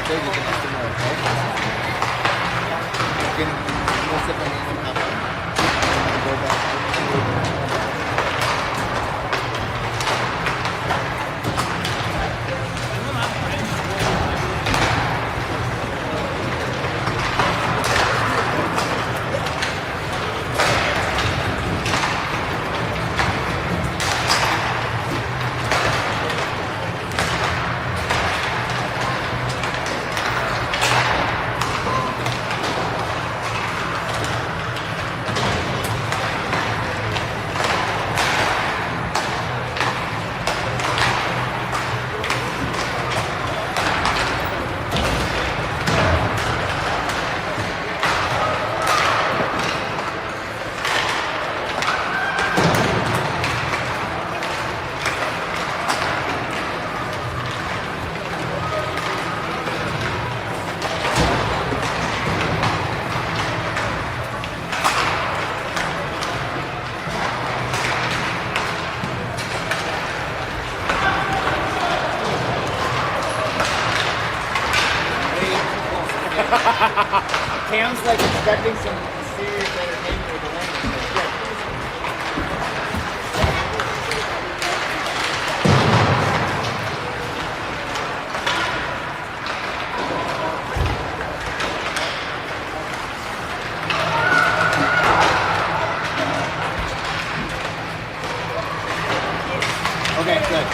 big, you can estimate our You can most of them even have go back. Cam's like expecting some serious entertainment with the landing. Okay, good.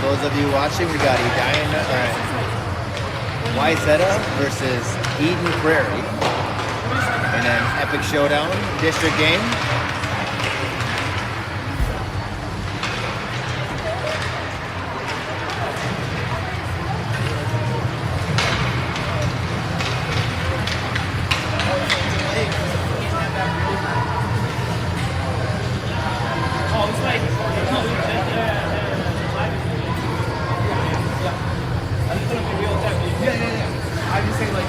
Those of you watching, we got Wayzata versus Eden Prairie in an epic showdown district game. I just say like,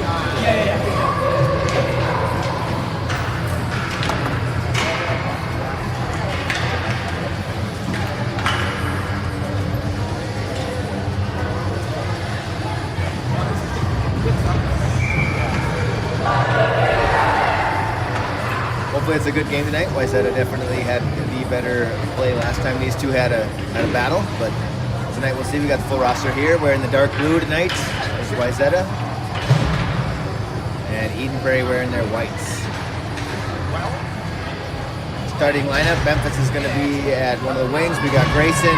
hopefully it's a good game tonight. Wayzata definitely had the better play last time these two had a battle, but tonight we'll see. We got the full roster here. Wearing the dark blue tonight is Wayzata, and Eden Prairie wearing their whites. Starting lineup, Memphis is going to be at one of the wings. We got Grayson.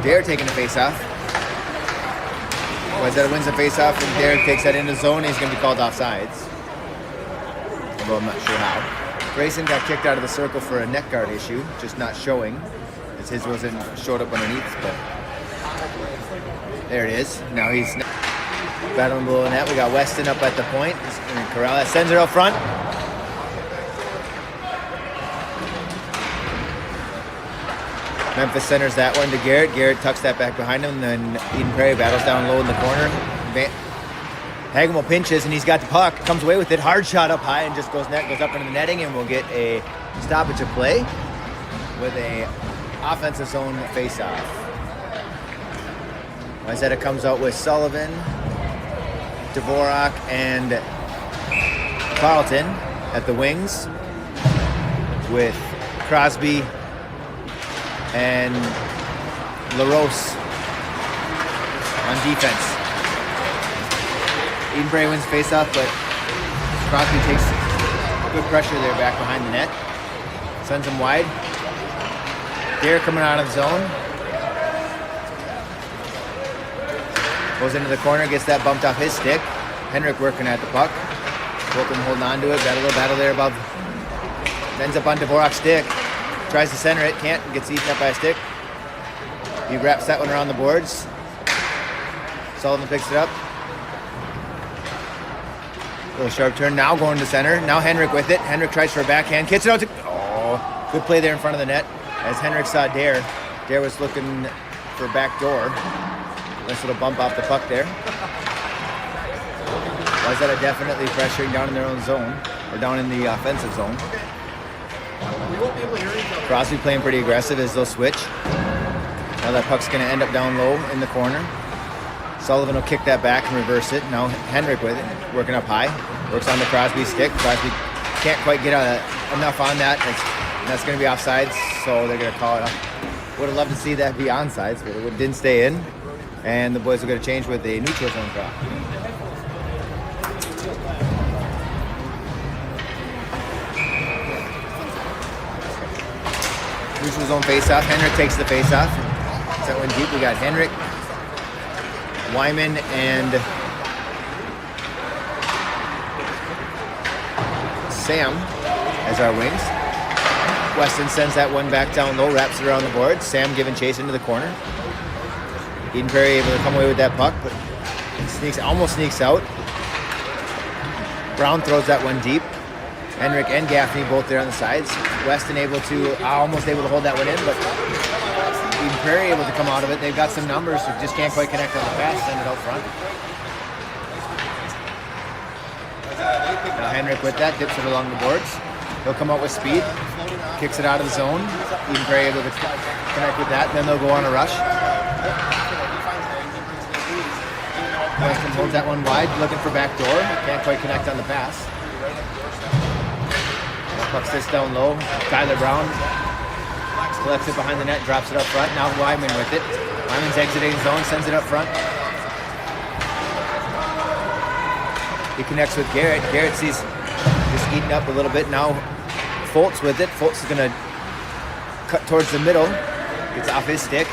Dare taking the face off. Wayzata wins the face off, and Dare takes that into zone. He's going to be called offsides. Although I'm not sure how. Grayson got kicked out of the circle for a neck guard issue, just not showing, as his wasn't showed up underneath. But there it is. Now he's battling below the net. We got Weston up at the point. And Corral sends it out front. Memphis centers that one to Garrett. Garrett tucks that back behind him, and then Eden Prairie battles down low in the corner. Hagemo pinches, and he's got the puck. Comes away with it. Hard shot up high and just goes up into the netting, and we'll get a stoppage of play with a offensive zone face-off. Wayzata comes out with Sullivan, Dvorak, and Carlton at the wings, with Crosby and LaRose on defense. Eden Prairie wins face-off, but Crosby takes good pressure there back behind the net. Sends him wide. Dare coming out of zone. Goes into the corner, gets that bumped off his stick. Henrik working at the puck. Wilkham holding on to it. Got a little battle there above. Ends up on Dvorak's stick. Tries to center it, can't, gets eaten up by a stick. He wraps that one around the boards. Sullivan picks it up. Little sharp turn, now going to center. Now Henrik with it. Henrik tries for a backhand, kicks it out to, oh, good play there in front of the net. As Henrik saw Dare. Dare was looking for back door. Nice little bump off the puck there. Wayzata definitely pressuring down in their own zone, or down in the offensive zone. Crosby playing pretty aggressive as they'll switch. Now that puck's going to end up down low in the corner. Sullivan will kick that back and reverse it. Now Henrik with it, working up high. Works on the Crosby stick. Crosby can't quite get enough on that. That's going to be offsides, so they're going to call it off. Would have loved to see that be onsides, but it didn't stay in. And the boys are going to change with a neutral zone draw. Neutral zone face-off. Henrik takes the face-off. That one deep. We got Henrik, Wyman, and Sam as our wings. Weston sends that one back down low, wraps it around the board. Sam giving chase into the corner. Eden Prairie able to come away with that puck, but almost sneaks out. Brown throws that one deep. Henrik and Gaffney both there on the sides. Weston almost able to hold that one in, but Eden Prairie able to come out of it. They've got some numbers, so just can't quite connect on the pass, send it out front. Now Henrik with that, dips it along the boards. He'll come out with speed, kicks it out of the zone. Eden Prairie able to connect with that, then they'll go on a rush. Weston holds that one wide, looking for back door. Can't quite connect on the pass. Puck sits down low. Tyler Brown collects it behind the net, drops it up front. Now Wyman with it. Wyman's exiting zone, sends it up front. He connects with Garrett. Garrett sees just eating up a little bit. Now Foltz with it. Foltz is going to cut towards the middle. Gets off his stick.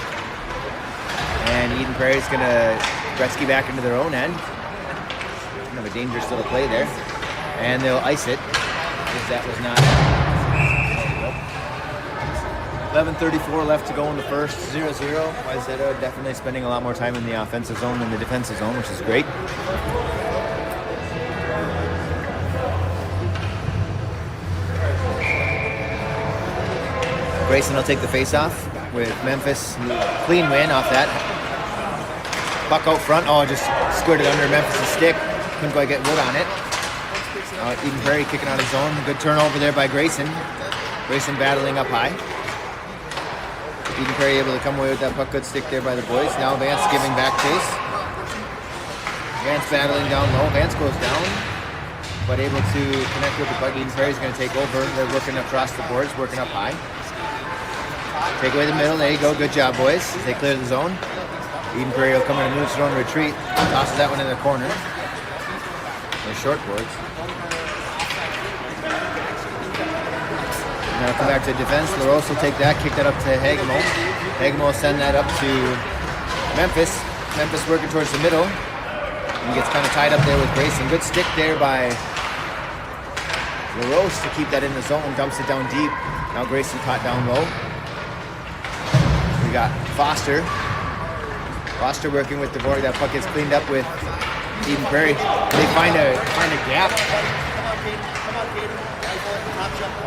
And Eden Prairie is going to Gretzky back into their own end. Kind of a dangerous little play there. And they'll ice it. Because that was not. 11:34 left to go in the first. 0-0. Wayzata definitely spending a lot more time in the offensive zone than the defensive zone, which is great. Grayson will take the face-off with Memphis. Clean win off that. Puck out front. Oh, just skirted under Memphis' stick. Couldn't quite get wood on it. Eden Prairie kicking out of zone. Good turnover there by Grayson. Grayson battling up high. Eden Prairie able to come away with that puck. Good stick there by the boys. Now Vance giving back chase. Vance battling down low. Vance goes down, but able to connect with the puck. Eden Prairie is going to take over. They're working across the boards, working up high. Take away the middle. There you go. Good job, boys. As they clear the zone. Eden Prairie will come in and move zone retreat. Tosses that one in the corner. They're short boards. Now come back to defense. LaRose will take that, kick that up to Hagemo. Hagemo will send that up to Memphis. Memphis working towards the middle. And gets kind of tied up there with Grayson. Good stick there by LaRose to keep that in the zone. Dumps it down deep. Now Grayson caught down low. We got Foster. Foster working with Dvorak. That puck gets cleaned up with Eden Prairie. They find a gap.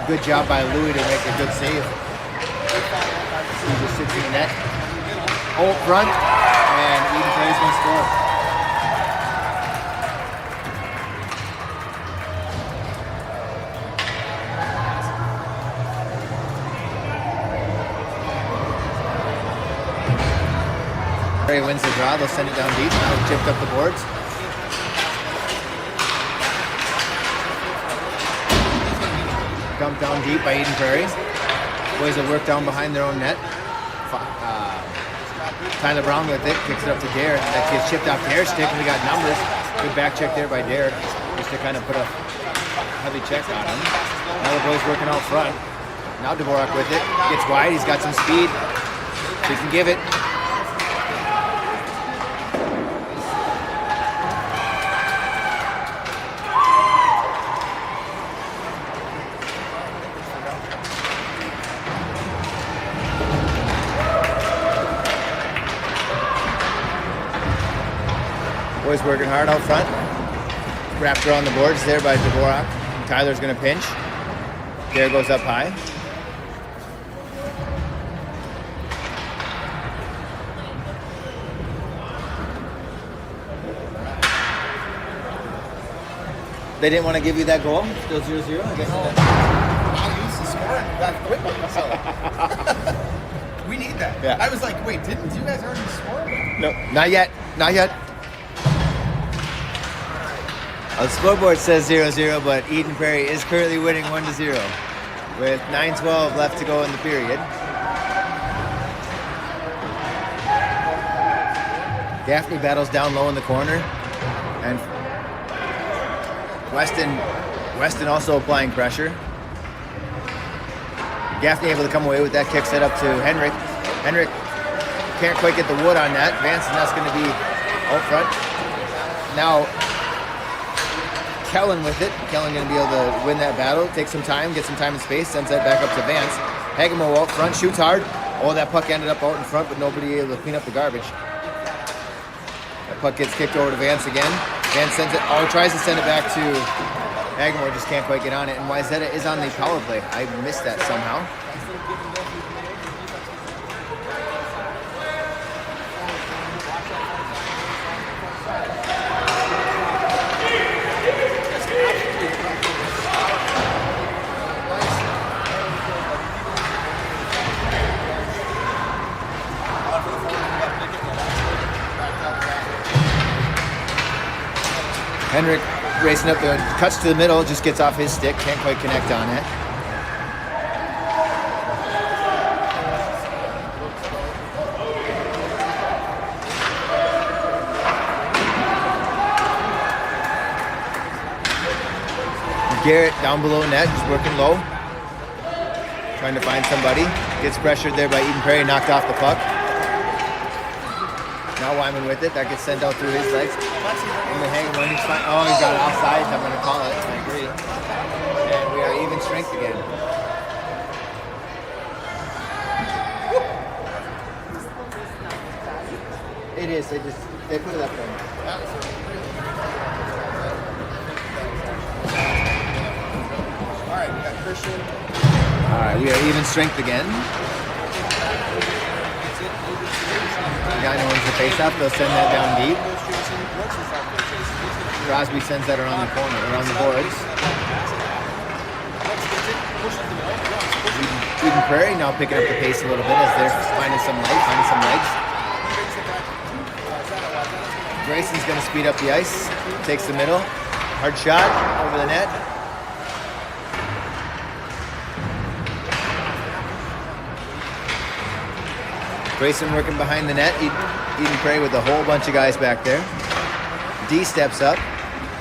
Good job by Louis to make a good save. He just sits in the net. Holt front, and Eden Prairie's going to score. Prairie wins the draw. They'll send it down deep. Now chipped up the boards. Dumped down deep by Eden Prairie. Boys will work down behind their own net. Tyler Brown with it, kicks it up to Dare. That gets chipped off Dare's stick, and we got numbers. Good back check there by Dare, just to kind of put a heavy check on him. Now the boys working out front. Now Dvorak with it, gets wide. He's got some speed. He can give it. Boys working hard out front. Wrapped around the boards there by Dvorak. Tyler's going to pinch. Dare goes up high. They didn't want to give you that goal? Still 0-0? I guess. I'll use the scoring that quickly. So we need that. Yeah. I was like, wait, didn't you guys already score? No, not yet. Not yet. The scoreboard says 0-0, but Eden Prairie is currently winning 1-0 with 9:12 left to go in the period. Gaffney battles down low in the corner, and Weston also applying pressure. Gaffney able to come away with that kick set up to Henrik. Henrik can't quite get the wood on that. Vance, and that's going to be out front. Now Kellen with it. Kellen going to be able to win that battle. Take some time, get some time and space. Sends that back up to Vance. Hagemo out front, shoots hard. Oh, that puck ended up out in front, but nobody able to clean up the garbage. That puck gets kicked over to Vance again. Vance sends it. Oh, tries to send it back to Hagemo. Just can't quite get on it. And Wayzata is on the power play. I missed that somehow. Henrik racing up there, cuts to the middle, just gets off his stick, can't quite connect on it. Garrett down below net, just working low, trying to find somebody. Gets pressured there by Eden Prairie, knocked off the puck. Now Wyman with it, that gets sent out through his legs. And we hang him, he's fine. Oh, he's got it offside, I'm going to call it, I agree. And we are even strength again. It is, they put it up there. Alright, we got Christian. Alright, we are even strength again. The guy who wins the face-off, they'll send that down deep. Crosby sends that around the corner, around the boards. Eden Prairie now picking up the pace a little bit as they're finding some light, finding some legs. Grayson's going to speed up the ice, takes the middle, hard shot over the net. Grayson working behind the net. Eden Prairie with a whole bunch of guys back there. D steps up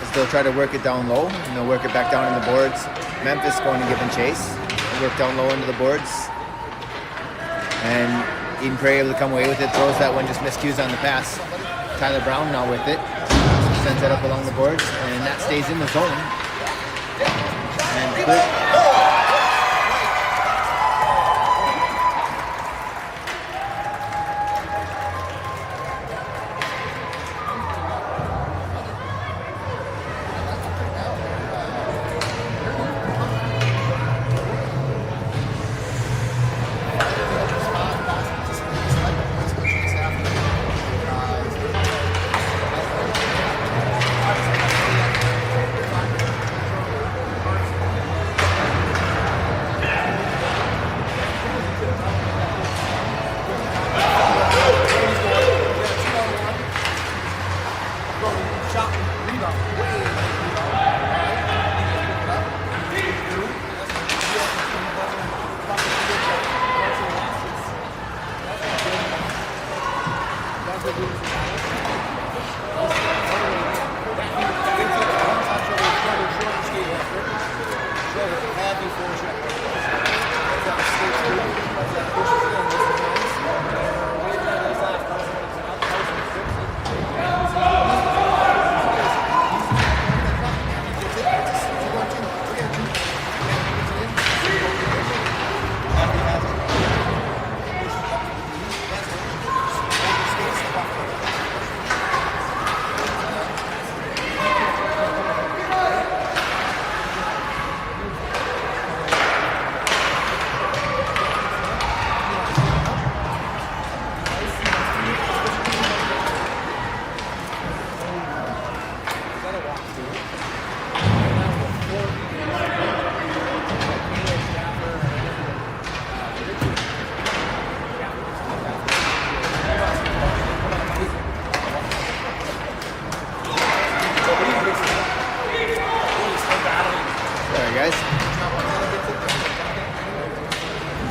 as they'll try to work it down low, and they'll work it back down in the boards. Memphis going to give and chase. They'll work down low into the boards. And Eden Prairie able to come away with it. Throws that one, just miscues on the pass. Tyler Brown now with it. Sends that up along the boards, and that stays in the zone. And good.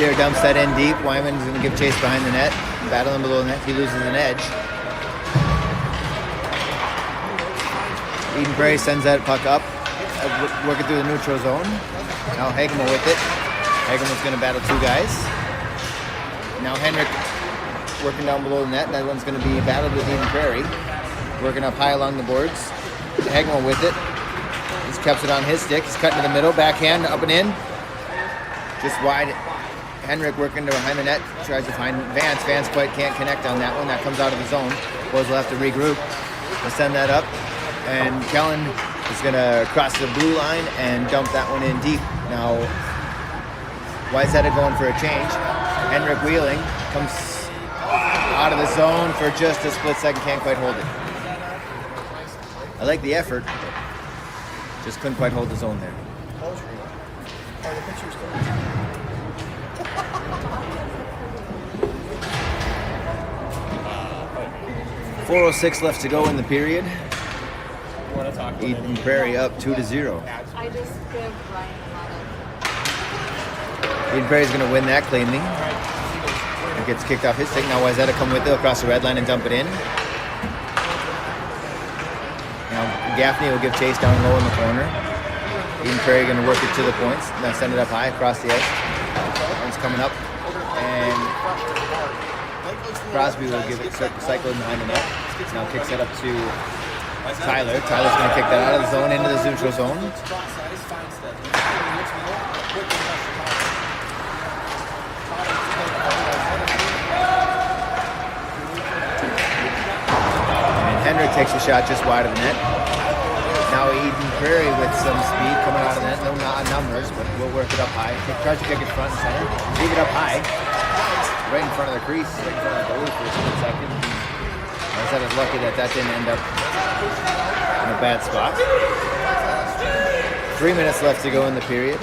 there, dumps that in deep. Wyman's going to give chase behind the net. Battling below the net. He loses an edge. Eden Prairie sends that puck up. Working through the neutral zone. Now Hagemo with it. Hagemo's going to battle two guys. Now Henrik working down below the net. That one's going to be battled with Eden Prairie. Working up high along the boards. Hagemo with it. He's kept it on his stick. He's cutting to the middle. Backhand up and in. Just wide. Henrik working to behind the net. Tries to find Vance. Vance quite can't connect on that one. That comes out of the zone. Boys will have to regroup. We'll send that up. And Kellen is going to cross the blue line and dump that one in deep. Now, Wayzata going for a change. Henrik wheeling. Comes out of the zone for just a split second. Can't quite hold it. I like the effort. Just couldn't quite hold the zone there. 4:06 left to go in the period. Eden Prairie up 2-0. I just give Ryan a lot of... Eden Prairie's going to win that cleanly. It gets kicked off his stick. Now Wayzata come with it across the red line and dump it in. Now Gaffney will give chase down low in the corner. Eden Prairie going to work it to the points. Now send it up high across the ice. One's coming up. And Crosby will give it cycling behind the net. Now kicks it up to Tyler. Tyler's going to kick that out of the zone into the neutral zone. And Henrik takes a shot just wide of the net. Now Eden Prairie with some speed coming out of the net. No numbers, but we'll work it up high. Tries to kick it front and center. Leave it up high. Right in front of the crease. Right in front of the goalie for a split second. Wayzata's lucky that didn't end up in a bad spot. 3 minutes left to go in the period.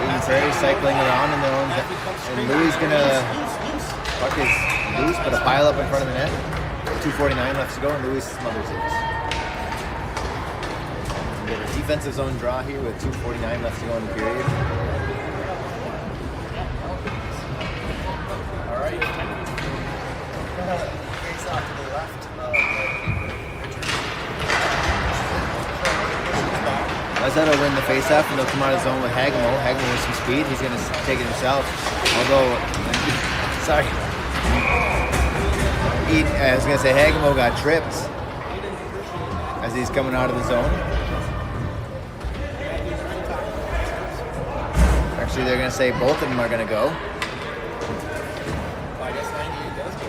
Eden Prairie cycling around in their own zone. And Louis gonna puck is loose, but a pile up in front of the net. 2:49 left to go, and Louis smothers it. We get a defensive zone draw here with 2:49 left to go in the period. All right. Face off to the left. Wayzata will win the faceoff, and they'll come out of zone with Hagemo. Hagemo with some speed. He's going to take it himself. Although, sorry. I was going to say Hagemo got tripped as he's coming out of the zone. Actually, they're going to say both of them are going to go. I guess 98 does go.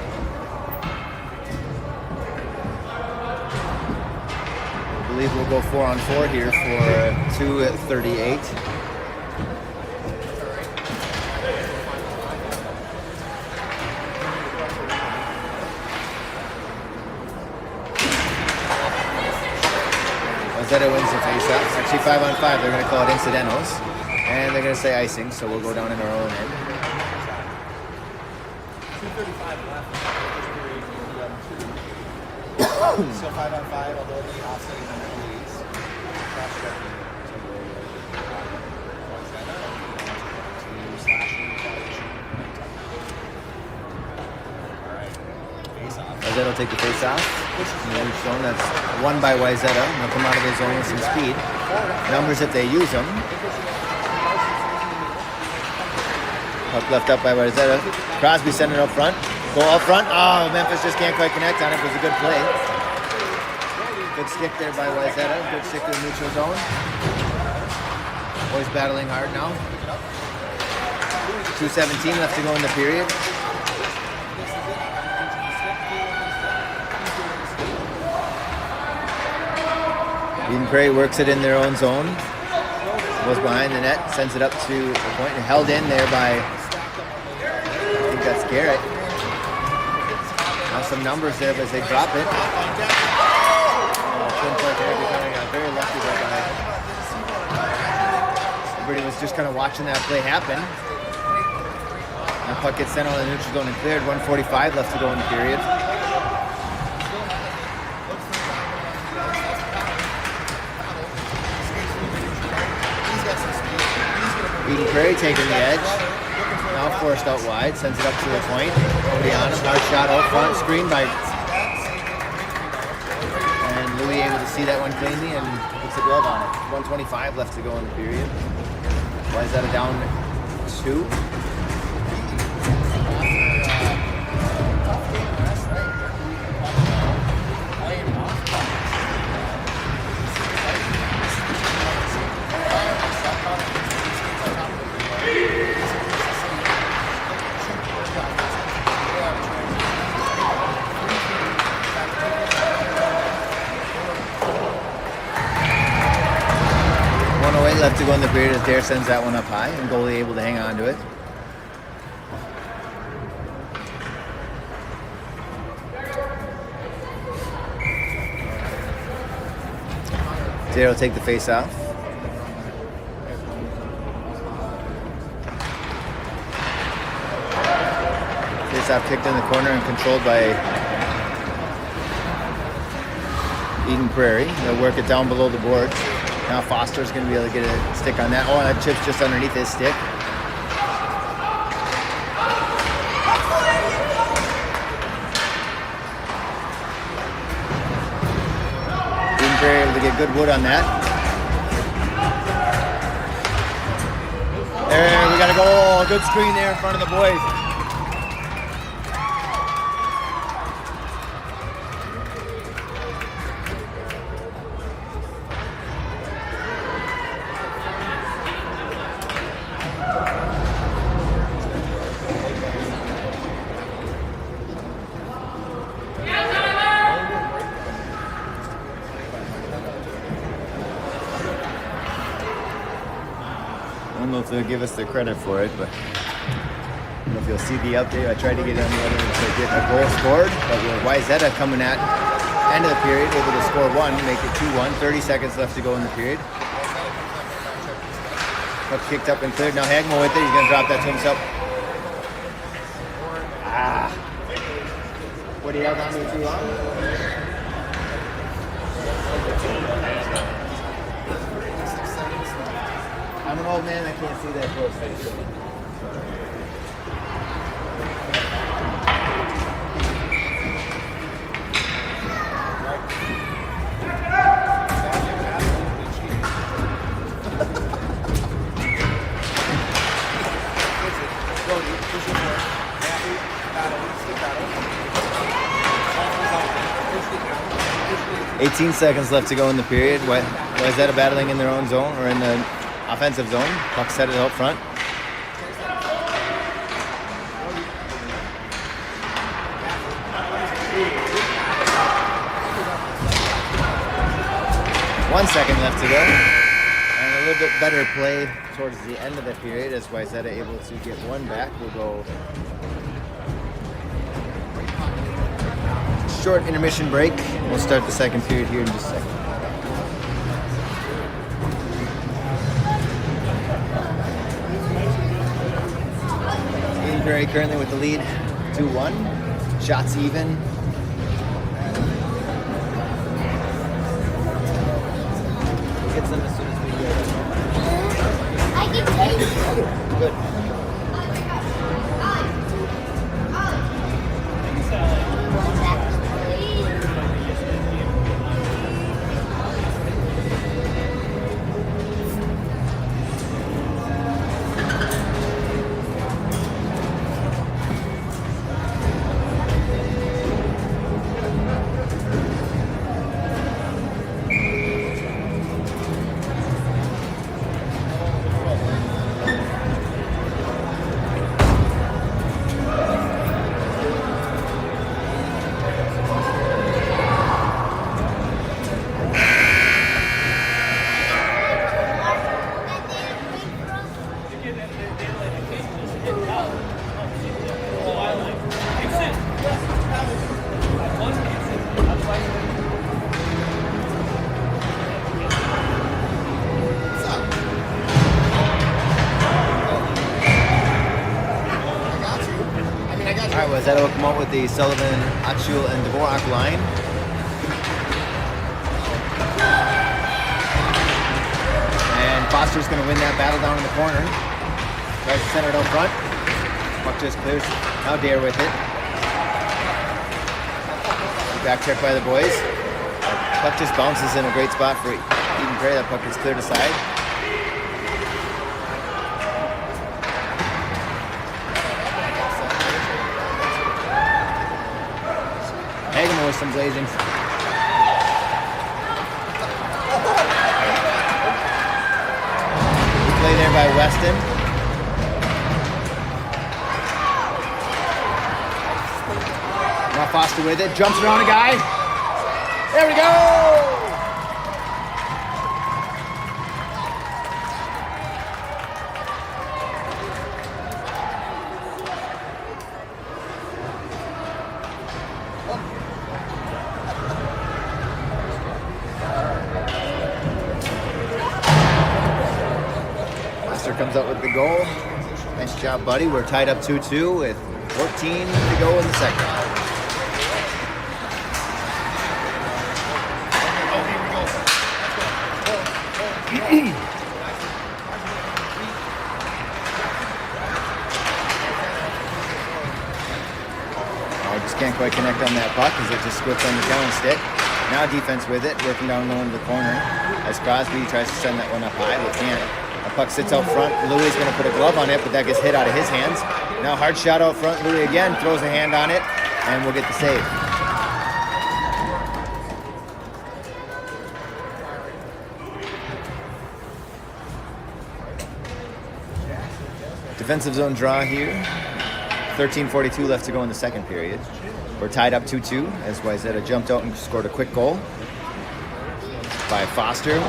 I believe we'll go 4-on-4 here for 2:38. Wayzata wins the face-off. Actually, 5-on-5. They're going to call it incidentals. And they're going to say icing, so we'll go down in our own end. 2:35 left. So 5-on-5, although the offset is under leads. Wayzata will take the face off. In the neutral zone, that's won by Wayzata. They'll come out of the zone with some speed. Numbers if they use them. Puck left up by Wayzata. Crosby sending it up front. Go up front. Oh, Memphis just can't quite connect on it. It was a good play. Good stick there by Wayzata. Good stick to the neutral zone. Boys battling hard now. 2:17 left to go in the period. Eden Prairie works it in their own zone. Goes behind the net, sends it up to the point, and held in there by, I think that's Garrett. Now some numbers there as they drop it. Couldn't quite there, they got very lucky there by. Everybody was just kind of watching that play happen. And the puck gets sent on the neutral zone and cleared. 1:45 left to go in the period. Eden Prairie taking the edge. Now forced out wide, sends it up to the point. Nobody on him. Hard shot out front, screen by. And Louis able to see that one cleanly and puts a glove on it. 1:25 left to go in the period. Wayzata down 2. Left to go in the period as Dare sends that one up high and goalie able to hang on to it. Dare will take the face off. Face off kicked in the corner and controlled by Eden Prairie. They'll work it down below the boards. Now Foster's going to be able to get a stick on that. Oh, that chip's just underneath his stick. Eden Prairie able to get good wood on that. There, we got a goal. Good screen there in front of the boys. I don't know if they'll give us the credit for it, but I don't know if you'll see the update. I tried to get on the other to get a goal scored, but with Wayzata coming at end of the period, able to score 1, make it 2-1. 30 seconds left to go in the period. Puck kicked up and cleared. Now Hagmo with it. He's going to drop that to himself. Ah. What, he held on to it too long? I'm an old man, I can't see that close. 18 seconds left to go in the period. Wayzata battling in their own zone or in the offensive zone. Puck set it out front. One second left to go. And a little bit better play towards the end of the period as Wayzata able to get one back. We'll go short intermission break. We'll start the second period here in just a second. Eden Prairie currently with the lead, 2-1. Shots even. Gets them as soon as we I can take it. Good. Wayzata will come out with the Sullivan, Achul, and Dvorak line. And Foster's going to win that battle down in the corner. Tries to center it out front. Puck just clears. Now Dare with it. Back check by the boys. Puck just bounces in a great spot for Eden Prairie. That puck is cleared aside. Hagen with some blazing. Play there by Weston. Now Foster with it. Jumps around a guy. There we go! Comes up with the goal. Nice job, buddy. We're tied up 2-2 with 14 to go in the second. I just can't quite connect on that puck as it just squirts on the down stick. Now defense with it, working down low into the corner as Crosby tries to send that one up high, but can't. The puck sits out front. Louis is going to put a glove on it, but that gets hit out of his hands. Now hard shot out front. Louis again throws a hand on it, and we'll get the save. Defensive zone draw here. 13:42 left to go in the second period. We're tied up 2-2 as Wayzata jumped out and scored a quick goal by Foster.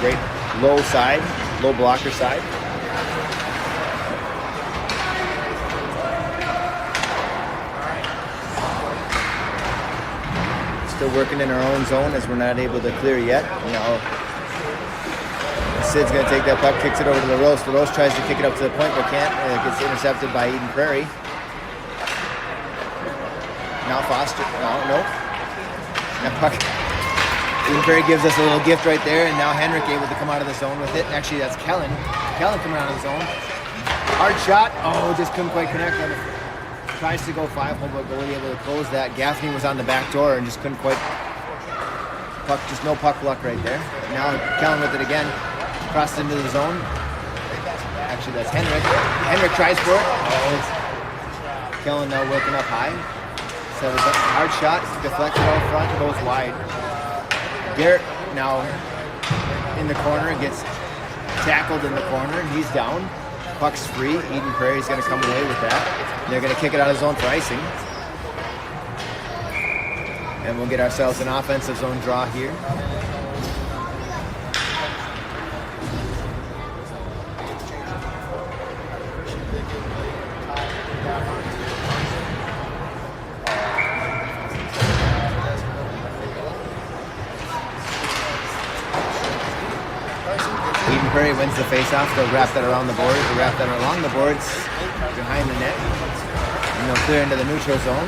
Great low side. Low blocker side. Still working in our own zone as we're not able to clear yet. Now Sid's going to take that puck, kicks it over to LaRose. LaRose tries to kick it up to the point but can't. It gets intercepted by Eden Prairie. Now Foster. No. That puck. Eden Prairie gives us a little gift right there, and now Henrik able to come out of the zone with it. Actually, that's Kellen. Kellen coming out of the zone. Hard shot. Oh, just couldn't quite connect on it. Tries to go 5-hole, but goalie able to close that. Gaffney was on the back door and just couldn't quite. Puck, just no puck luck right there. Now Kellen with it again. Crosses into the zone. Actually, that's Henrik. Henrik tries for it. Oh, Kellen now working up high. So it's a hard shot. Deflected out front. Goes wide. Garrett now in the corner, gets tackled in the corner, and he's down. Puck's free. Eden Prairie's going to come away with that. They're going to kick it out of zone for icing. And we'll get ourselves an offensive zone draw here. Prairie wins the face-off. They'll wrap that around the boards. They'll wrap that along the boards behind the net. And they'll clear into the neutral zone.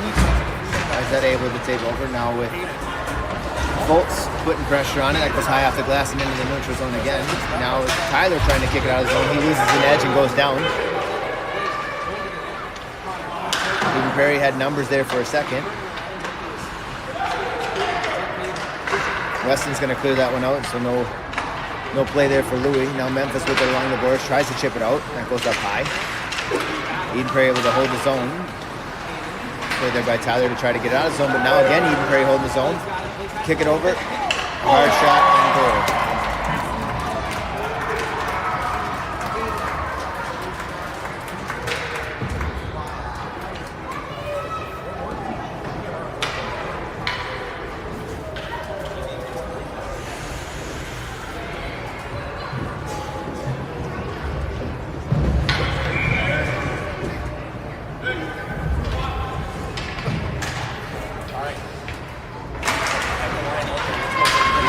Wayzata able to take over now with Bolts putting pressure on it. That goes high off the glass and into the neutral zone again. Now Tyler trying to kick it out of the zone. He loses an edge and goes down. Eden Prairie had numbers there for a second. Weston's going to clear that one out, so no play there for Louis. Now Memphis with it along the boards, tries to chip it out. That goes up high. Eden Prairie able to hold the zone. Played there by Tyler to try to get out of the zone, but now again Eden Prairie holding the zone. Kick it over. Hard shot and goal.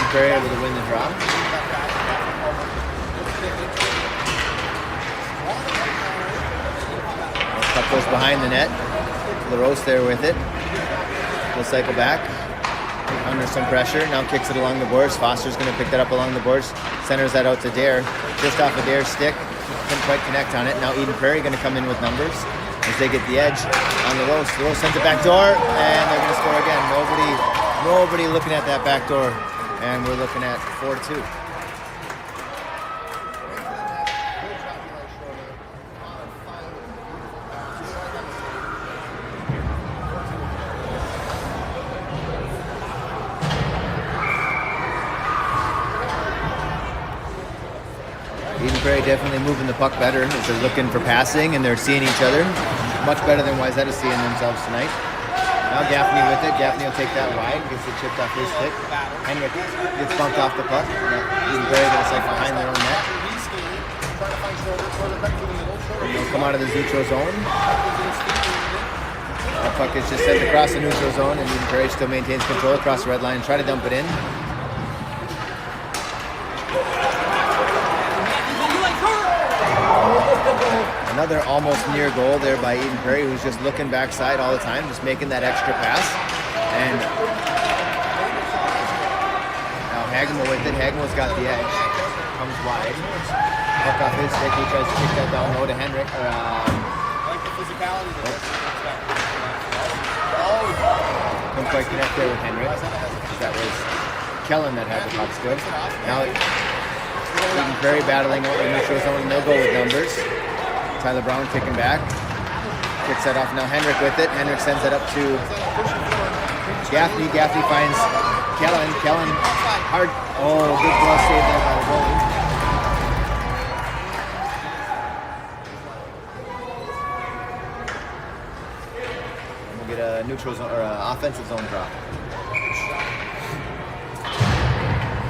Prairie able to win the draw. Puck goes behind the net. LaRose there with it. We'll cycle back. Under some pressure. Now kicks it along the boards. Foster's going to pick that up along the boards. Centers that out to Dare. Just off of Dare's stick. couldn't quite connect on it. Now Eden Prairie going to come in with numbers as they get the edge on the Rose. The Rose sends it back door, and they're going to score again. Nobody looking at that back door, and we're looking at 4-2. Eden Prairie definitely moving the puck better as they're looking for passing and they're seeing each other. Much better than Wayzata seeing themselves tonight. Now Gaffney with it. Gaffney will take that wide, gets it chipped off his stick. Henrik gets bumped off the puck. Now Eden Prairie gets like behind their own net. And they'll come out of the neutral zone. That puck is just sent across the neutral zone, and Eden Prairie still maintains control across the red line. Try to dump it in. Another almost near goal there by Eden Prairie, who's just looking backside all the time, just making that extra pass. And now Hagemo with it. Hagemo's got the edge. Comes wide. Puck off his stick. He tries to kick that down low to Henrik. Like the physicality of this. Couldn't quite connect there with Henrik. That was Kellen that had the puck still. Now Eden Prairie battling over the neutral zone, and they'll go with numbers. Tyler Brown kicking back. Kicks that off. Now Henrik with it. Henrik sends it up to Gaffney. Gaffney finds Kellen. Kellen hard. Oh, good glove save there by the goalie. We'll get a neutral zone or an offensive zone drop.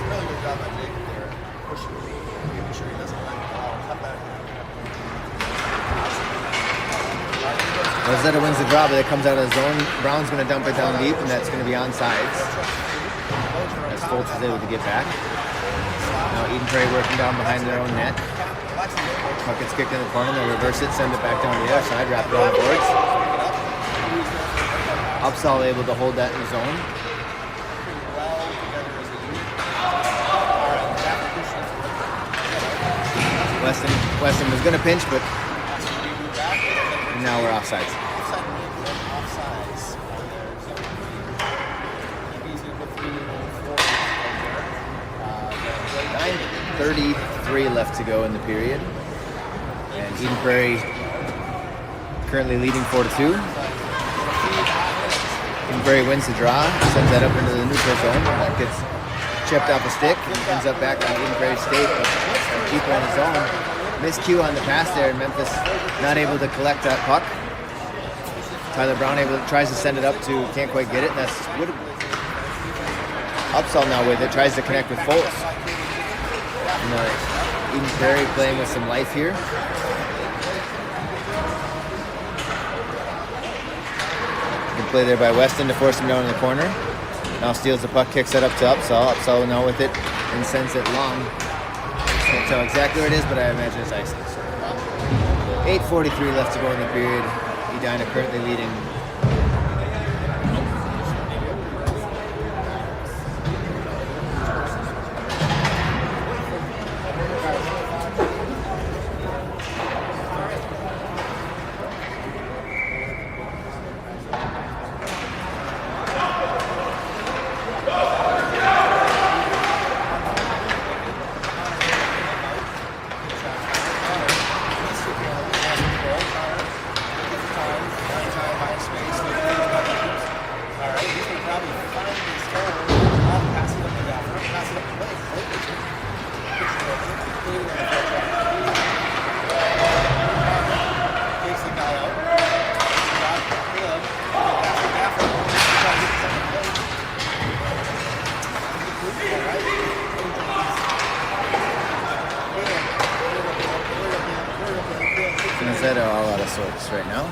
Really good job by Jake there. Pushing, making sure he doesn't let the ball cut back. Wayzata wins the draw, but it comes out of the zone. Brown's going to dump it down deep, and that's going to be onside. As Foltz is able to get back. Now Eden Prairie working down behind their own net. Puck gets kicked in the corner, they'll reverse it, send it back down the other side, wrap it on the boards. Upsall able to hold that in the zone. Weston was going to pinch, but now we're offsides. Offsides. 9:33 left to go in the period. And Eden Prairie currently leading 4-2. Eden Prairie wins the draw, sends that up into the neutral zone. That gets chipped off a stick and ends up back on Eden Prairie State. Keeper in the zone. Miscue on the pass there, and Memphis not able to collect that puck. Tyler Brown tries to send it up to, can't quite get it, and that's Upsall now with it, tries to connect with Foltz. And Eden Prairie playing with some life here. Good play there by Weston to force him down in the corner. Now steals the puck, kicks it up to Upsall. Upsall now with it and sends it long. Can't tell exactly where it is, but I imagine it's icing. 8:43 left to go in the period. Edina currently leading. All out of sorts right now.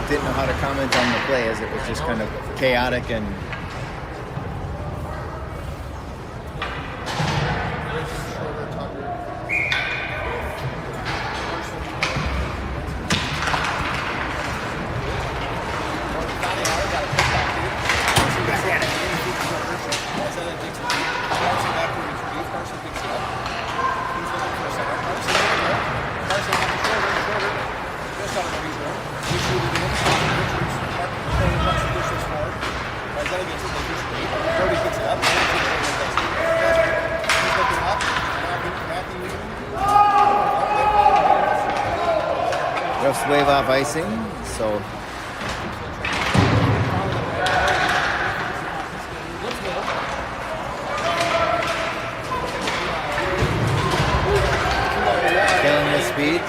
Didn't know how to comment on the play as it was just kind of chaotic and Rough wave off icing, so killing the speed.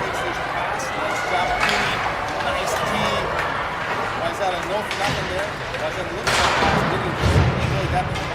Nice tee. Wayzata, no for nothing there. Wayzata looks like fast. Didn't really that much more.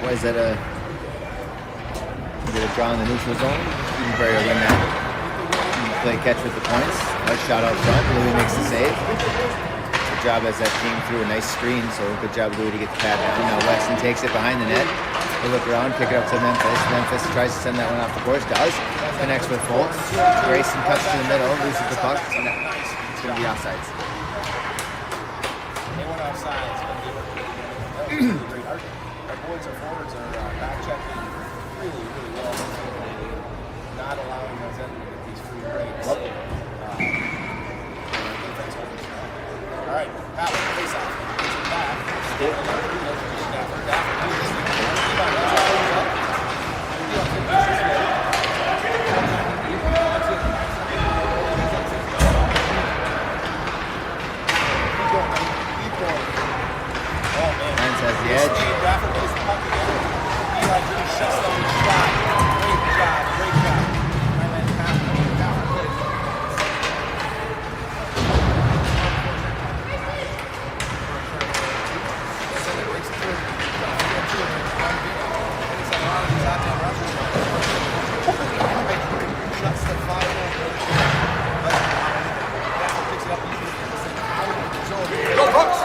Wayzata get a draw in the neutral zone. Even Prairie will win that. Play catch with the points. Nice shot out front. Louis makes the save. Good job as that came through a nice screen. So good job Louis to get the pad down. Now Weston takes it behind the net. They look around, pick it up to Memphis. Memphis tries to send that one off the course. Does. Connects with Fultz. Grayson cuts to the middle, loses the puck. And it's going to be offsides. They went offsides. That was really great. Our boards and forwards are back checking really, really well. Not allowing those ends to get these free breaks. All right, Pat, face off. Gets it back. Lance has the edge. Go Bucks!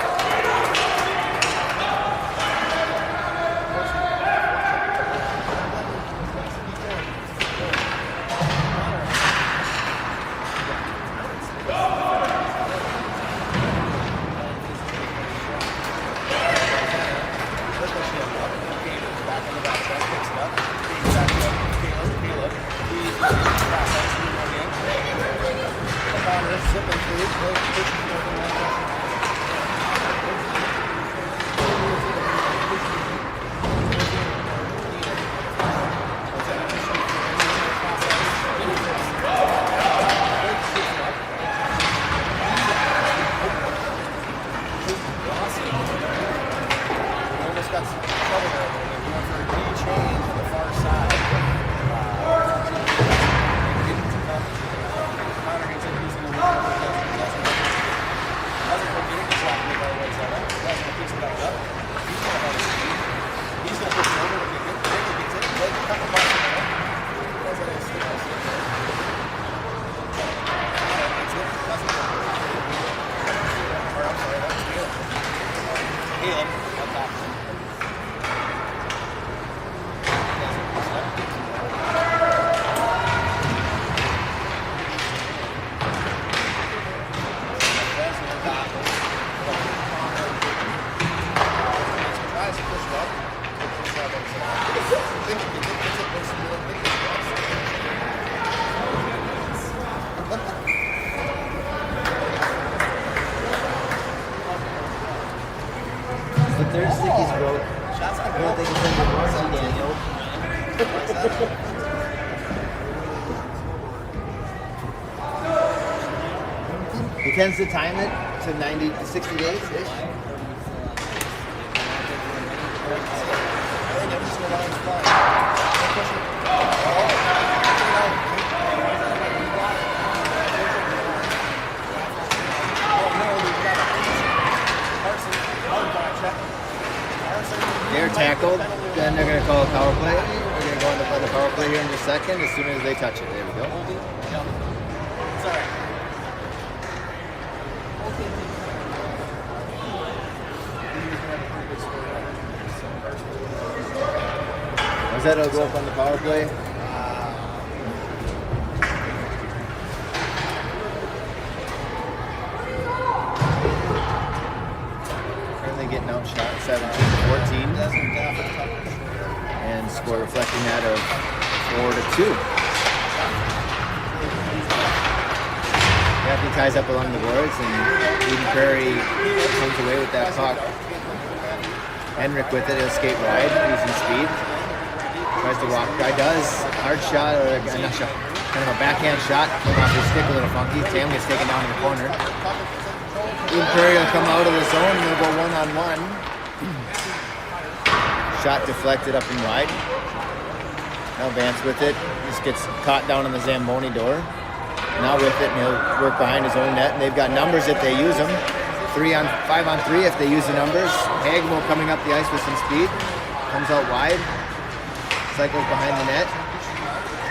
The third sticky's broke. I don't think it's under warranty, Daniel. He tends to time it to 90 to 60 days-ish. They're tackled, then they're going to call a power play. We're going to go into the power play here in just a second as soon as they touch it. There we go. It's all right. Wayzata will go up on the power play. Currently getting outshot 17-14. And score reflecting that of 4-2. Gaffney ties up along the boards, and Eden Prairie comes away with that puck. Henrik with it, he'll skate wide, using speed. Tries to walk, guy does. Hard shot, or not shot, kind of a backhand shot. Came off his stick a little funky. Tam gets taken down in the corner. Eden Prairie will come out of the zone, and they'll go one-on-one. Shot deflected up and wide. Now Vance with it. Just gets caught down on the Zamboni door. Now with it, and he'll work behind his own net. And they've got numbers if they use them. 5-on-3 if they use the numbers. Hagemo coming up the ice with some speed. Comes out wide. Cycles behind the net.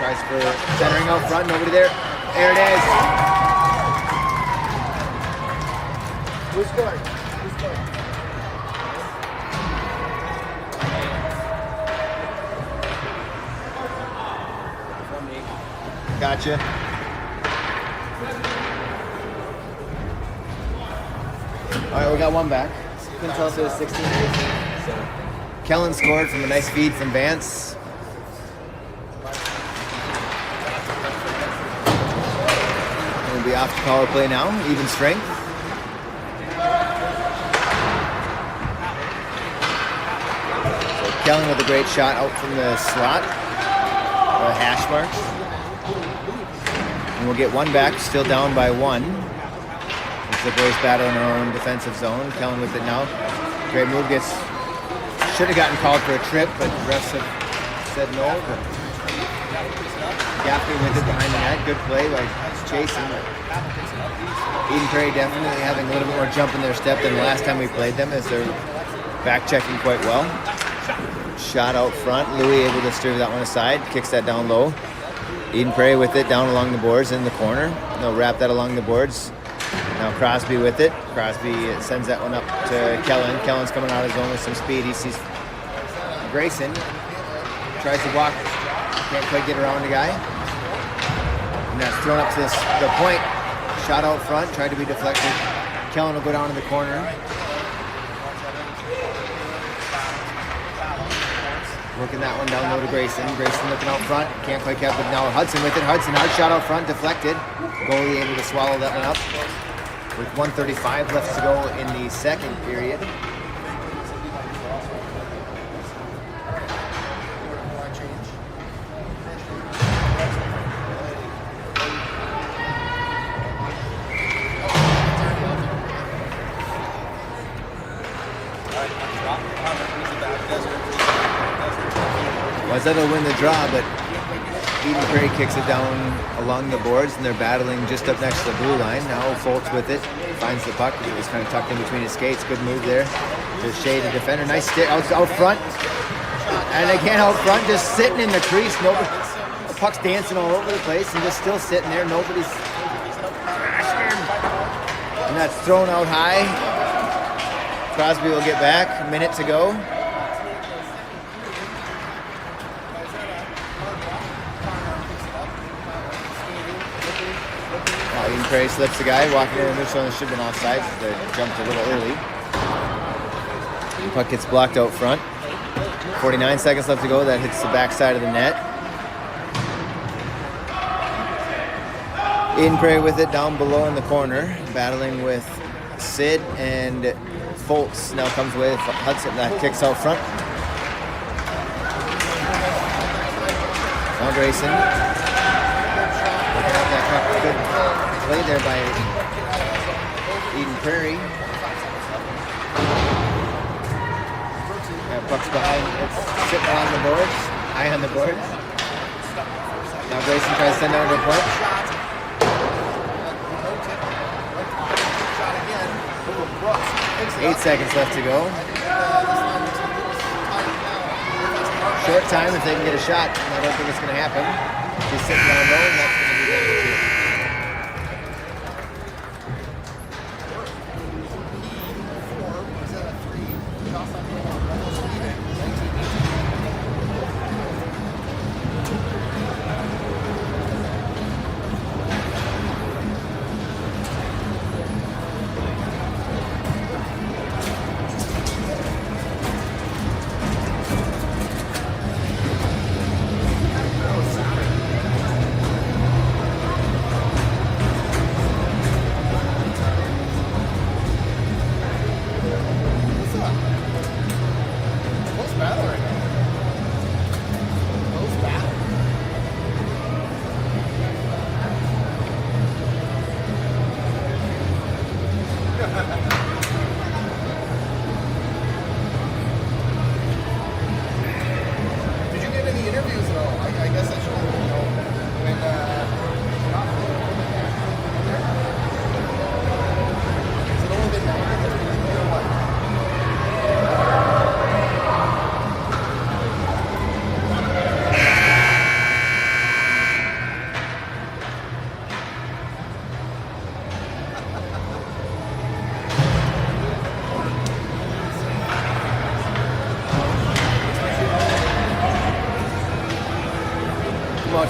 Tries for centering out front. Nobody there. There it is. Who scored? Who scored? Gotcha. All right, we got one back. Couldn't tell if it was 16 or 18. So Kellen scored from a nice feed from Vance. We'll be off the power play now, even strength. So Kellen with a great shot out from the slot, or hash marks. And we'll get one back, still down by one. The boys battle in their own defensive zone. Kellen with it now. Great move. Should have gotten called for a trip, but the refs have said no. But Gaffney with it behind the net. Good play by chasing. Eden Prairie definitely having a little bit more jump in their step than the last time we played them, as they're back checking quite well. Shot out front. Louis able to steer that one aside. Kicks that down low. Eden Prairie with it down along the boards in the corner. They'll wrap that along the boards. Now Crosby with it. Crosby sends that one up to Kellen. Kellen's coming out of his zone with some speed. He sees Grayson. Tries to walk. Can't quite get around the guy. And that's thrown up to the point. Shot out front. Tried to be deflected. Kellen will go down to the corner. Working that one down low to Grayson. Grayson looking out front. Can't quite catch it. Now Hudson with it. Hudson, hard shot out front. Deflected. Goalie able to swallow that one up. With 1:35 left to go in the second period. Wayzata will win the draw, but Eden Prairie kicks it down along the boards, and they're battling just up next to the blue line. Now Foltz with it, finds the puck. It was kind of tucked in between his skates. Good move there to shade the defender. Nice stick out front. And again out front, just sitting in the crease. Nobody, the puck's dancing all over the place and just still sitting there. Nobody's crashing him. And that's thrown out high. Crosby will get back. A minute to go. Eden Prairie slips the guy, walking over this one should have been offside. They jumped a little early. The puck gets blocked out front. 49 seconds left to go. That hits the backside of the net. Eden Prairie with it down below in the corner, battling with Sid and Foltz. Now comes away with Hudson. That kicks out front. Now Grayson. Looking at that puck. Good play there by Eden Prairie. Yeah, puck's behind. It's sitting on the boards. High on the boards. Now Grayson tries to send out a point. 8 seconds left to go. Short time if they can get a shot. I don't think it's going to happen. He's sitting down low, and that's going to be game 2.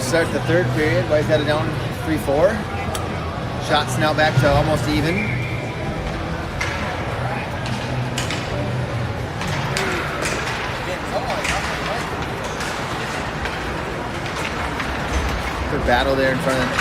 start the third period. Wayzata down 3-4. Shots now back to almost even. Good battle there in front of them.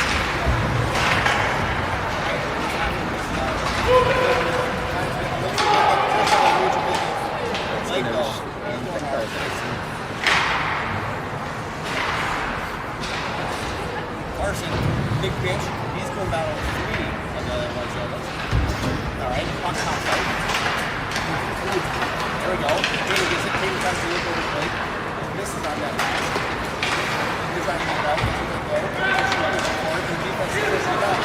Carson, big pitch. He's going battle 3 on the Wayzata. All right, puck top right. There we go. Taylor gets it. Taylor tries to look over the plate. Misses on that pass. He's trying to get out. The defense is it up.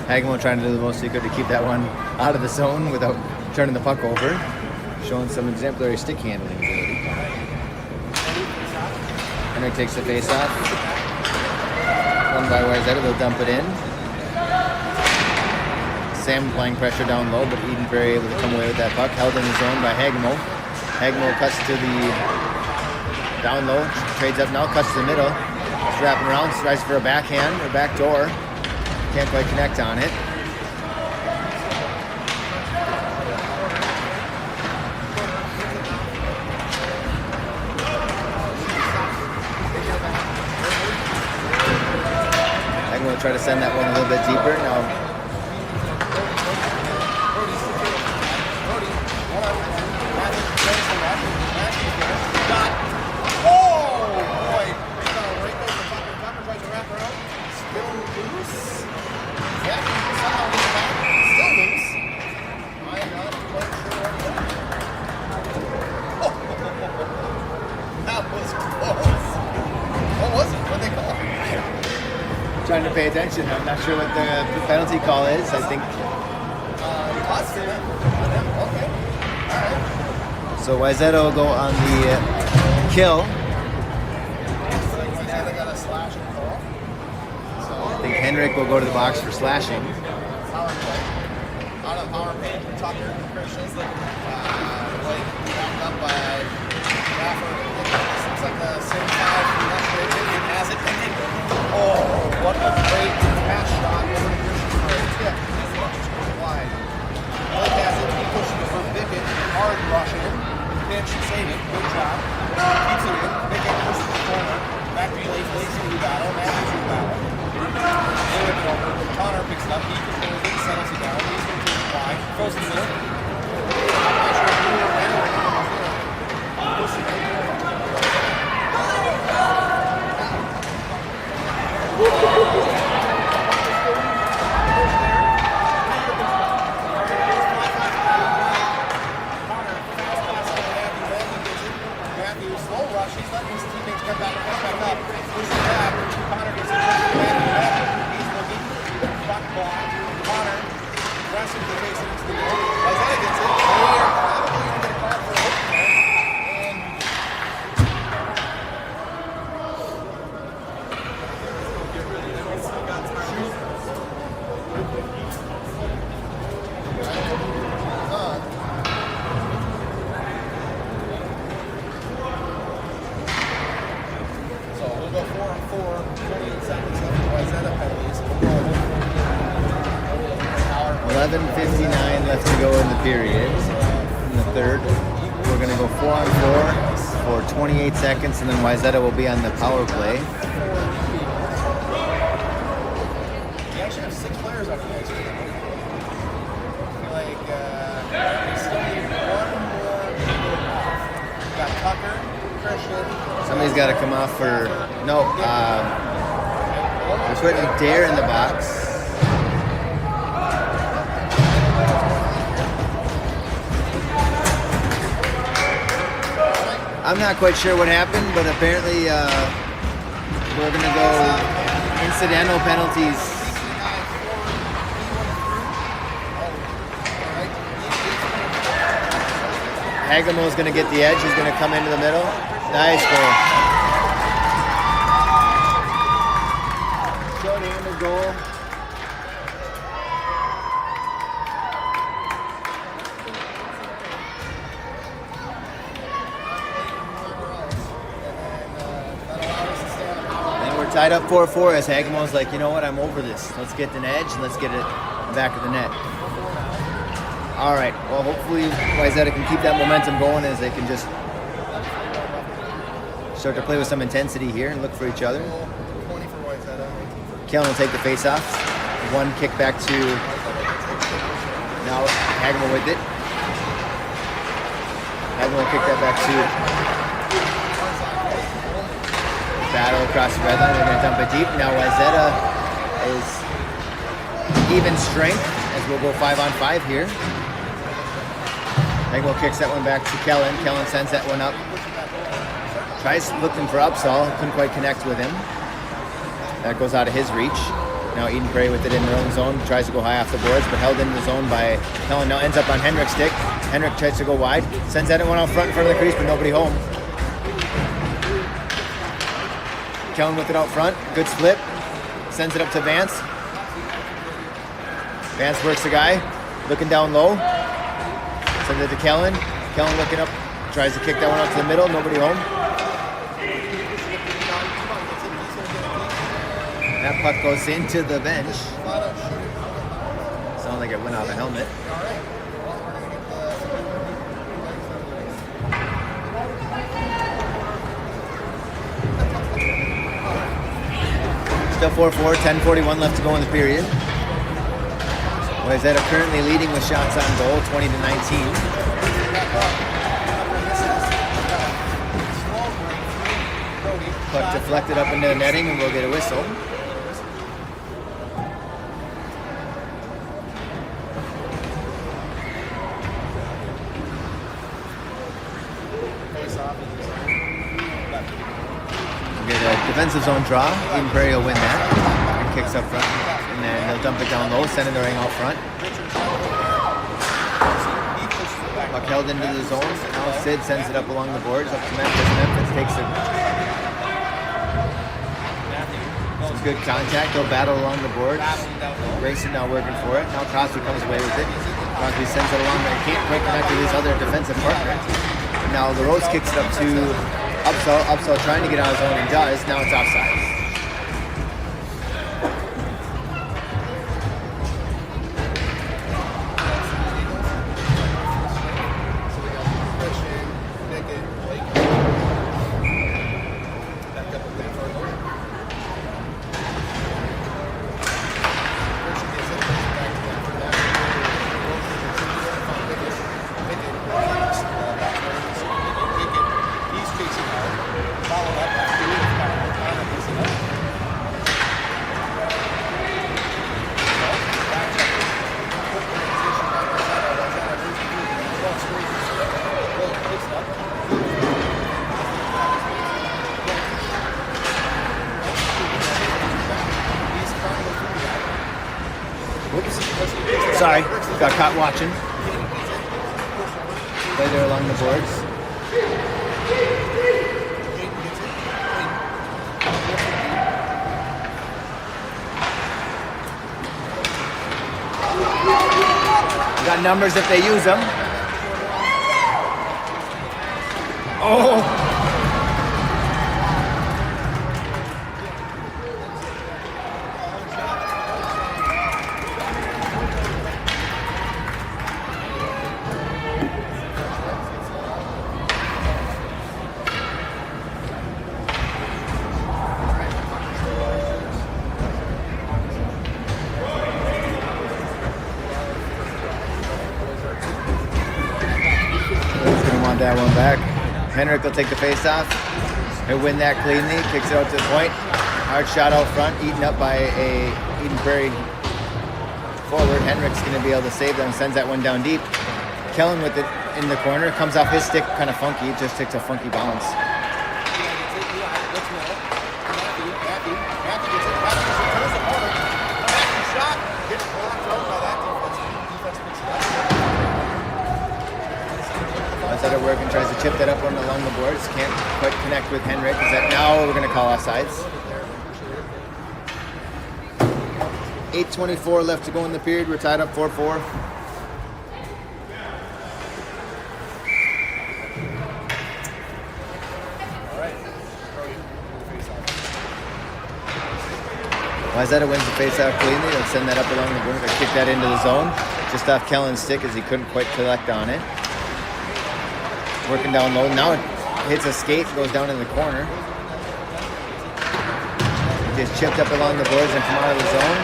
Hagemo trying to do the most he could to keep that one out of the zone without turning the puck over. Showing some exemplary stick handling ability. Henrik takes the face off. One by Wayzata, they'll dump it in. Sam applying pressure down low, but Eden Prairie able to come away with that puck. Held in the zone by Hagemo. Hagemo cuts to the down low, trades up now, cuts to the middle. Just wrapping around, tries for a backhand or back door. Can't quite connect on it. I'm going to try to send that one a little bit deeper. Now trying to pay attention. I'm not sure what the penalty call is. I think. So Wayzata will go on the kill. I think Henrik will go to the box for slashing. Power play. Out of power play. Tucker, Christians, backed up by Raffer. Looks like the same foul from left way. It has it. Oh, what a great pass shot over the Christian Prairie. Yeah, wide. Blake has it. He pushes it for Bickett. Hard rushing it. Pitch, save it. Good job. Keeps it in. Bickett pushes the corner. Back relay, Blake's in the battle. Matthews in the battle. Connor picks it up. He controls it. Settles it down. He's going to take it wide. Throws it in. Matthews slow rush. He's letting his teammates come back up. Push it back. Connor gets it. He's looking. Buck block. Connor aggressively facing into the goal. Wayzata gets it. Probably going to get a call for a hook there. So we'll go 4-on-4, 28 seconds left for Wayzata penalties. 11:59 left to go in the period. In the third, we're going to go 4-on-4 for 28 seconds, and then Wayzata will be on the power play. We actually have 6 players on the ice right now. I feel like we still need one more people off. We got Tucker, Somebody's got to come off for no. We're putting Dare in the box. I'm not quite sure what happened, but apparently we're going to go incidental penalties. Hagemo's going to get the edge. He's going to come into the middle. Nice goal. Short-handed goal. Tied up 4-4 as Hagemo's like, you know what, I'm over this. Let's get an edge and let's get it back of the net. All right, well, hopefully Wayzata can keep that momentum going as they can just start to play with some intensity here and look for each other. Kellen will take the face-off. One kick back to, now Hagemo with it. Hagemo will kick that back to battle across the red line. They're going to dump it deep. Now Wayzata is even strength as we'll go 5-on-5 here. Hagemo kicks that one back to Kellen. Kellen sends that one up. Tries looking for Upsall. Couldn't quite connect with him. That goes out of his reach. Now Eden Prairie with it in their own zone. Tries to go high off the boards, but held into the zone by Kellen. Now ends up on Henrik's stick. Henrik tries to go wide. Sends that one out front in front of the crease, but nobody home. Kellen with it out front. Good split. Sends it up to Vance. Vance works the guy. Looking down low. Sends it to Kellen. Kellen looking up. Tries to kick that one out to the middle. Nobody home. That puck goes into the bench. Sounded like it went off a helmet. Still 4-4, 10:41 left to go in the period. Wayzata currently leading with shots on goal, 20-19. Puck deflected up into the netting and we'll get a whistle. Get a defensive zone draw. Eden Prairie will win that. And kicks up front. And then they'll dump it down low, send it ring out front. Puck held into the zone. Now Sid sends it up along the boards up to Memphis. Memphis takes it. Some good contact. They'll battle along the boards. Grayson now working for it. Now Crosby comes away with it. Crosby sends it along, but he can't quite connect with his other defensive partner. And now the Rose kicks it up to Upsall trying to get out of zone and does. Now it's offside. Sorry, got caught watching. Right there along the boards. Got numbers if they use them. Oh! That one back. Henrik will take the face off. He'll win that cleanly, kicks it out to the point. Hard shot out front, eaten up by a Eden Prairie forward. Henrik's going to be able to save them, sends that one down deep. Kellen with it in the corner, comes off his stick kind of funky, just takes a funky bounce. Wayzata working, tries to chip that up one along the boards, can't quite connect with Henrik. Is that now we're going to call offsides. 8:24 left to go in the period. We're tied up 4-4. Wayzata wins the face-off cleanly. Let's send that up along the board. Kick that into the zone. Just off Kellen's stick as he couldn't quite collect on it. Working down low. Now it hits a skate, goes down in the corner. Just chipped up along the boards and come out of the zone.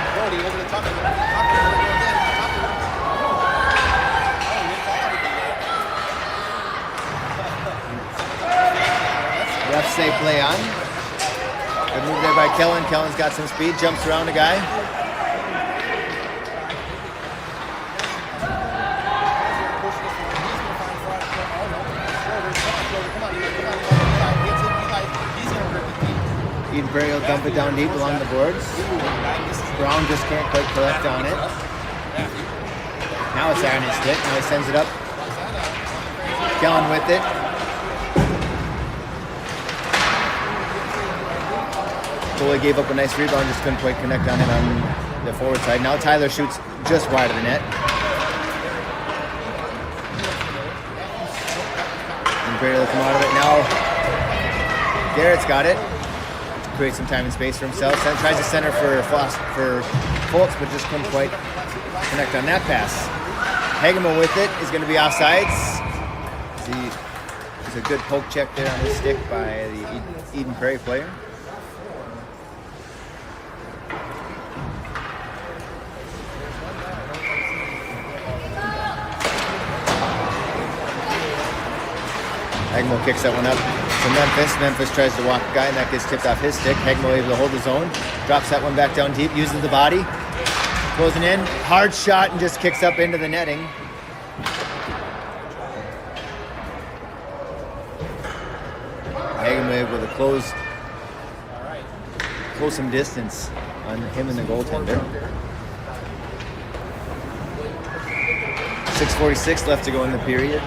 Refs say play on. Good move there by Kellen. Kellen's got some speed, jumps around a guy. Eden Prairie will dump it down deep along the boards. Brown just can't quite collect on it. Now it's on his stick. Now he sends it up. Kellen with it. Goalie gave up a nice rebound, just couldn't quite connect on it on the forward side. Now Tyler shoots just wide of the net. And Prairie will come out of it. Now Garrett's got it. Create some time and space for himself. Then tries to center for Fultz, but just couldn't quite connect on that pass. Hagema with it is going to be offsides. There's a good poke check there on his stick by the Eden Prairie player. Hagemo kicks that one up to Memphis. Memphis tries to walk a guy, and that gets tipped off his stick. Hagemo able to hold his own. Drops that one back down deep, uses the body. Closing in. Hard shot and just kicks up into the netting. Hagemo able to close some distance on him and the goaltender. 6:46 left to go in the period.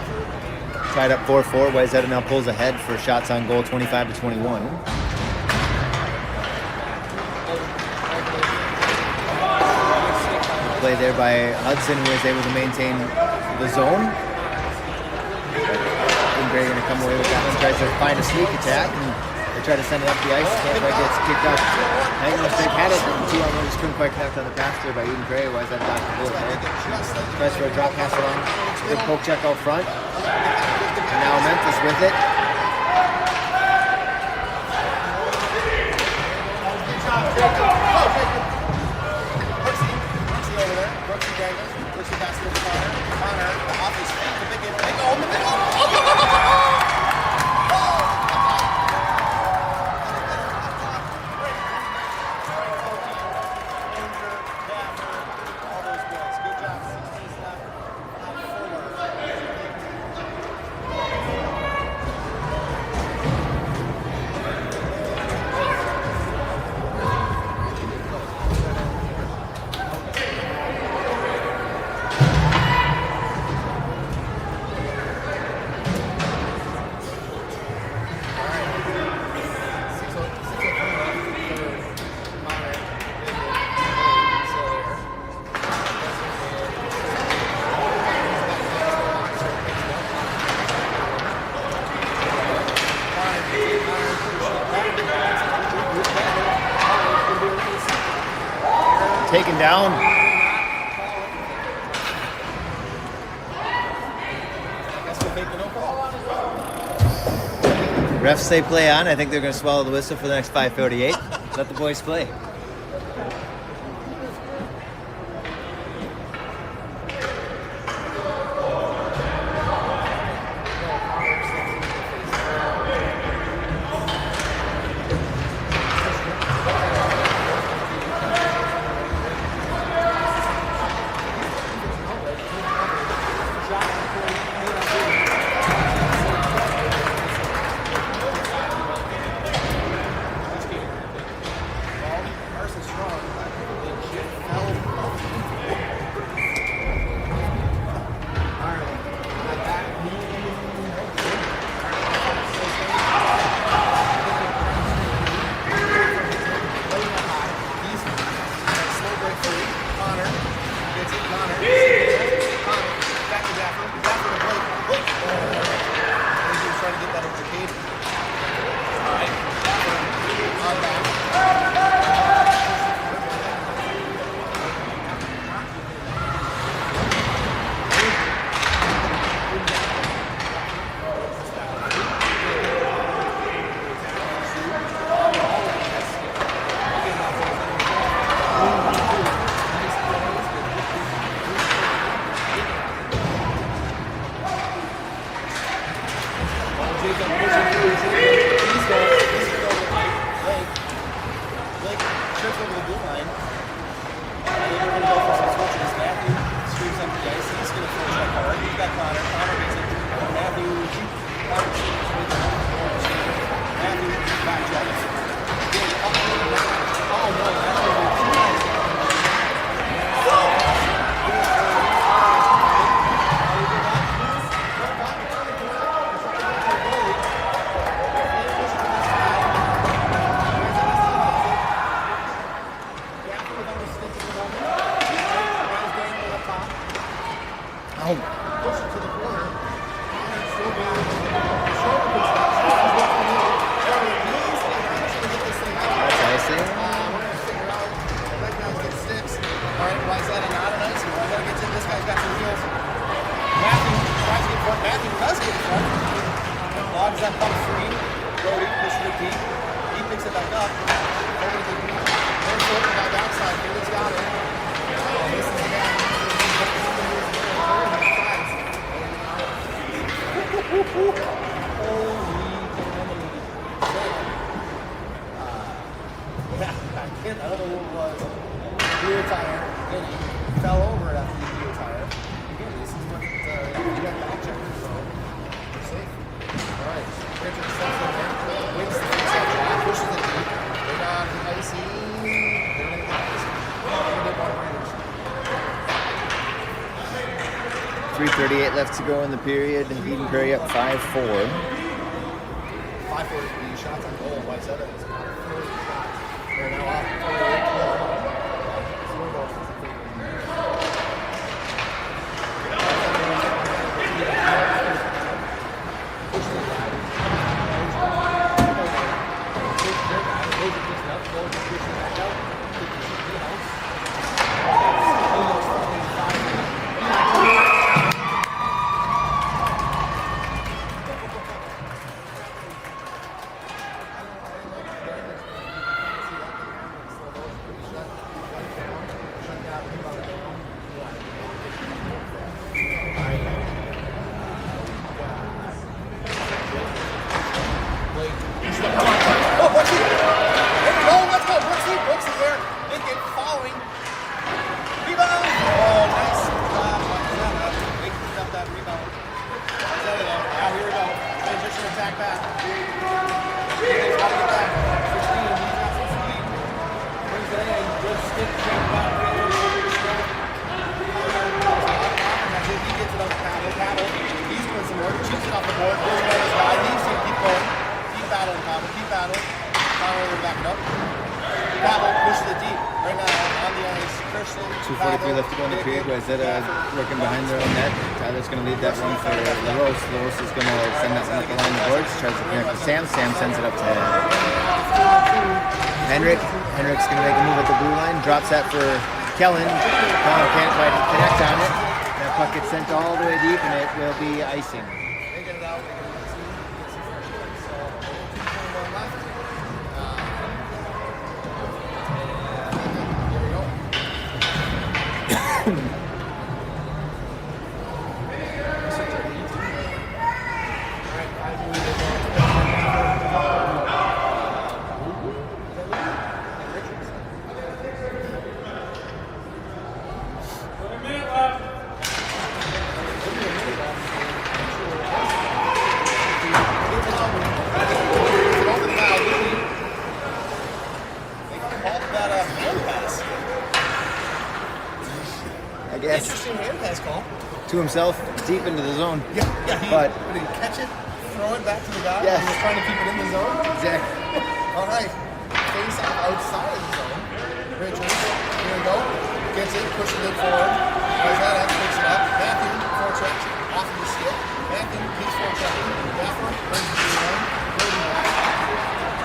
Tied up 4-4. Wayzata now pulls ahead for shots on goal, 25-21. Play there by Hudson, who was able to maintain the zone. Prairie going to come away with that one. Tries to find a sneak attack, and they try to send it up the ice. Can't quite gets kicked up. Hagema had it, and 2-on-1 just couldn't quite connect on the pass there by Eden Prairie. Wayzata got the bullet there. Tries for a drop pass along. Good poke check out front. And now Memphis with it. Taken down. Refs say play on. I think they're going to swallow the whistle for the next 5:38. Let the boys play. trips over the blue line. And then we're going to go for some switches. Matthew screws up the ice. He's going to throw that hard. He's got Connor. Connor makes it. Matthew, Matthew, back jumps. Oh no, that's going to be too nice. Matthew does get in front. Logs that puck free. Brody pushes it deep. He picks it back up. Over to the deep. There's Jordan back outside. Bailey's got it. This is the guy. I don't know who it was. Rear tire. And he fell over after the rear tire. Again, this is what you got back checkers, so you're safe. All right. Richard steps in there. Waits to fix that drop. Pushes it deep. Right on the icing. They're going to get icing. They're going to 3:38 left to go in the period. Eden Prairie up 5-4. 5-4 shots on goal. Wayzata is on 40 shots. They're now off 48-12. Wayzata working behind their own net. Tyler's going to lead that one for LaRose. LaRose is going to send that one up the line of the boards. Tries to connect to Sam. Sam sends it up to Henrik. Henrik's going to make a move at the blue line. Drops that for Kellen. Kellen can't quite connect on it. That puck gets sent all the way deep, and it will be icing. Interesting hand pass call. To himself, deep into the zone. Yeah, but did he catch it, throw it back to the guy? Yes. He was trying to keep it in the zone? Exactly. All right. Face off outside of the zone. Richards, here we go. Gets it, pushes it forward. Wayzata picks it up. Matthew, forechecks, off of the stick. Matthew, he's forechecking. Gaffer, brings it to the line. Loading back.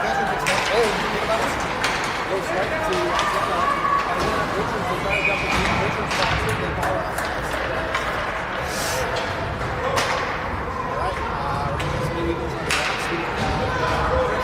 Gaffer picks it up. Oh, he bounce. Goes right to Wayzata. Richards is right up the team. Richards stops it. They call it offside. All right. We're going to see Eagles on the back seat.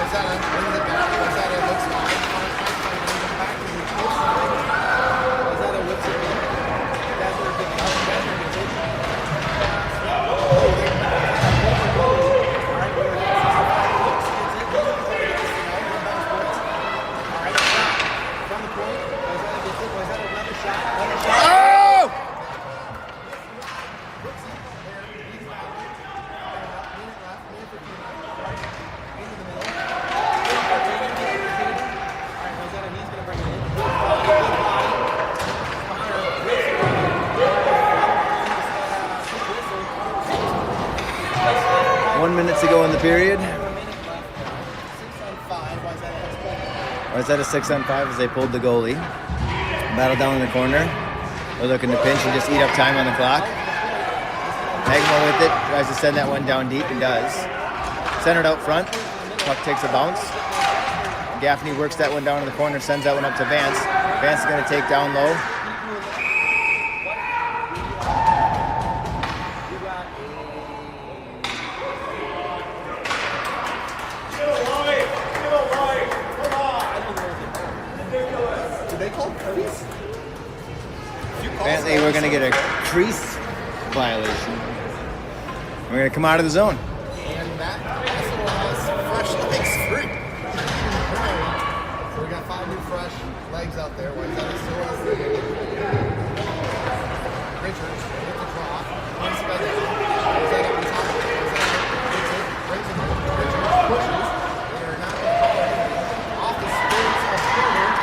Wayzata brings it back. Wayzata looks fine. Brings it back to the post. Wayzata whips it in. Dazzler picks it up. Dazzler gets it. Oh, they're back. All right, we're at 65. Looks gets it. He's going to try to get this thing out. Rebounds points. All right, shot from the point. Wayzata gets it. Wayzata another shot. Another shot. Oh! Brooks in there. He's out. About a minute left. Minute 15 left. Right into the middle. Alright, Wayzata, he's going to bring it in. Good body, good body. Connor whips it in. Whistle. 1 minute to go in the period. 1 minute left now. 6 on 5. Wayzata has pulled. Or is that a 6 on 5 as they pulled the goalie? Battle down in the corner. They're looking to pinch and just eat up time on the clock. Hagmo with it, tries to send that one down deep and does. Centered out front, puck takes a bounce. Gaffney works that one down in the corner, sends that one up to Vance. Vance is going to take down low. Did they call crease? Apparently we're going to get a crease violation. We're going to come out of the zone. And that also has fresh legs for Prairie. So we got 5 new fresh legs out there. Wayzata still has the Richards with the draw. Once back in. Wayzata on top of it. Wayzata gets it, brings it in. Richards pushes. They're not going to call anything. Off the spins of Prairie.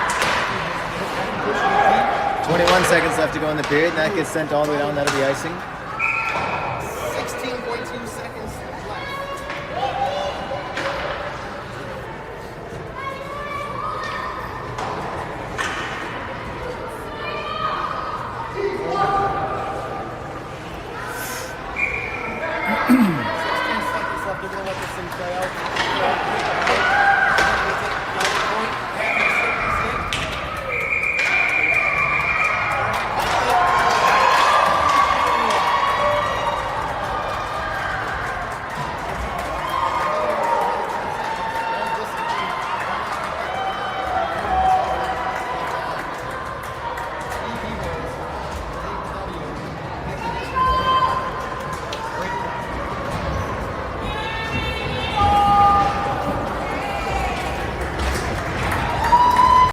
Pushing it deep. 21 seconds left to go in the period, and that gets sent all the way down. That'll be icing.